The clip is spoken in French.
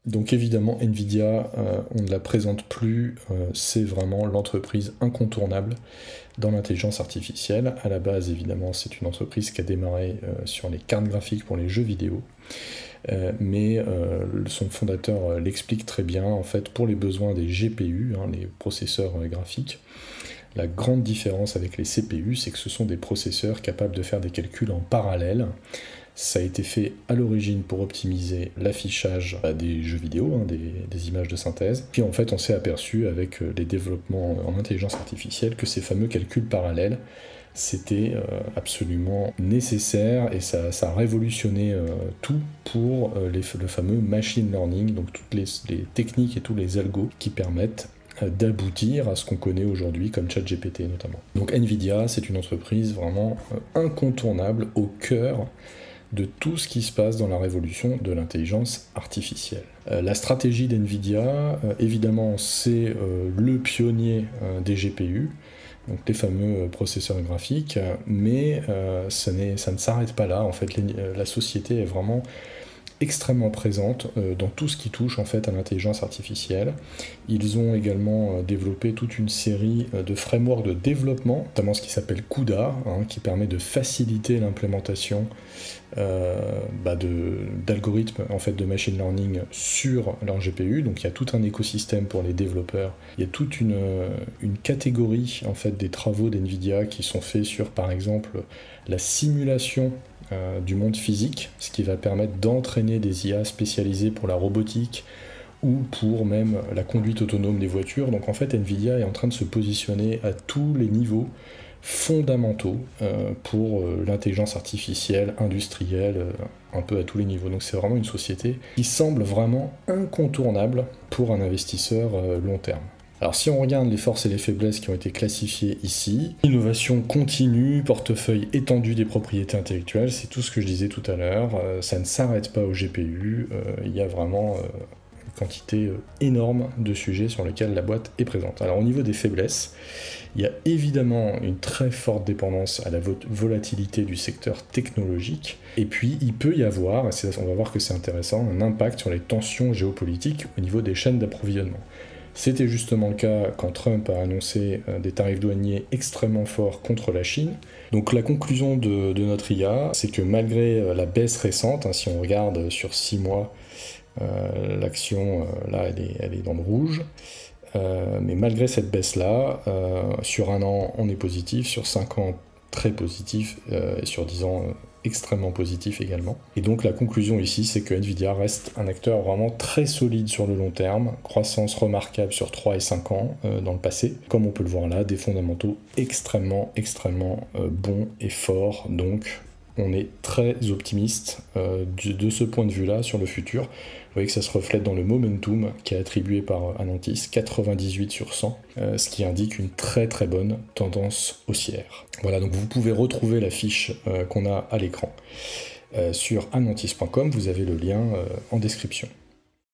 Donc évidemment, Nvidia, on ne la présente plus, c'est vraiment l'entreprise incontournable dans l'intelligence artificielle. À la base, évidemment, c'est une entreprise qui a démarré sur les cartes graphiques pour les jeux vidéo, mais son fondateur l'explique très bien, en fait, pour les besoins des GPU, les processeurs graphiques. La grande différence avec les CPU, c'est que ce sont des processeurs capables de faire des calculs en parallèle. Ça a été fait à l'origine pour optimiser l'affichage des jeux vidéo, des images de synthèse. Puis en fait, on s'est aperçu avec les développements en intelligence artificielle que ces fameux calculs parallèles, c'était absolument nécessaire et ça a révolutionné tout pour le fameux machine learning, donc toutes les techniques et tous les algos qui permettent d'aboutir à ce qu'on connaît aujourd'hui comme ChatGPT notamment. Donc Nvidia, c'est une entreprise vraiment incontournable au cœur de tout ce qui se passe dans la révolution de l'intelligence artificielle. La stratégie d'Nvidia, évidemment, c'est le pionnier des GPU, donc les fameux processeurs graphiques, mais ça ne s'arrête pas là. En fait, la société est vraiment extrêmement présente dans tout ce qui touche en fait à l'intelligence artificielle. Ils ont également développé toute une série de frameworks de développement, notamment ce qui s'appelle CUDA, qui permet de faciliter l'implémentation d'algorithmes en fait de machine learning sur leur GPU. Donc il y a tout un écosystème pour les développeurs. Il y a toute une catégorie en fait des travaux d'Nvidia qui sont faits sur par exemple la simulation du monde physique, ce qui va permettre d'entraîner des IA spécialisées pour la robotique ou pour même la conduite autonome des voitures. Donc en fait, Nvidia est en train de se positionner à tous les niveaux fondamentaux pour l'intelligence artificielle, industrielle, un peu à tous les niveaux. Donc c'est vraiment une société qui semble vraiment incontournable pour un investisseur long terme. Alors si on regarde les forces et les faiblesses qui ont été classifiées ici, innovation continue, portefeuille étendu des propriétés intellectuelles, c'est tout ce que je disais tout à l'heure, ça ne s'arrête pas au GPU, il y a vraiment une quantité énorme de sujets sur lesquels la boîte est présente. Alors au niveau des faiblesses, il y a évidemment une très forte dépendance à la volatilité du secteur technologique, et puis il peut y avoir, on va voir que c'est intéressant, un impact sur les tensions géopolitiques au niveau des chaînes d'approvisionnement. C'était justement le cas quand Trump a annoncé des tarifs douaniers extrêmement forts contre la Chine. Donc la conclusion de notre IA, c'est que malgré la baisse récente, si on regarde sur 6 mois, l'action, là, elle est dans le rouge. Mais malgré cette baisse-là, sur 1 an, on est positif, sur 5 ans, très positif, et sur 10 ans, extrêmement positif également. Et donc la conclusion ici, c'est que Nvidia reste un acteur vraiment très solide sur le long terme, croissance remarquable sur 3 et 5 ans dans le passé. Comme on peut le voir là, des fondamentaux extrêmement bons et forts, donc on est très optimiste de ce point de vue-là sur le futur. Vous voyez que ça se reflète dans le momentum qui est attribué par Anantis, 98 sur 100, ce qui indique une très bonne tendance haussière. Voilà, donc vous pouvez retrouver la fiche qu'on a à l'écran sur anantis.com, vous avez le lien en description.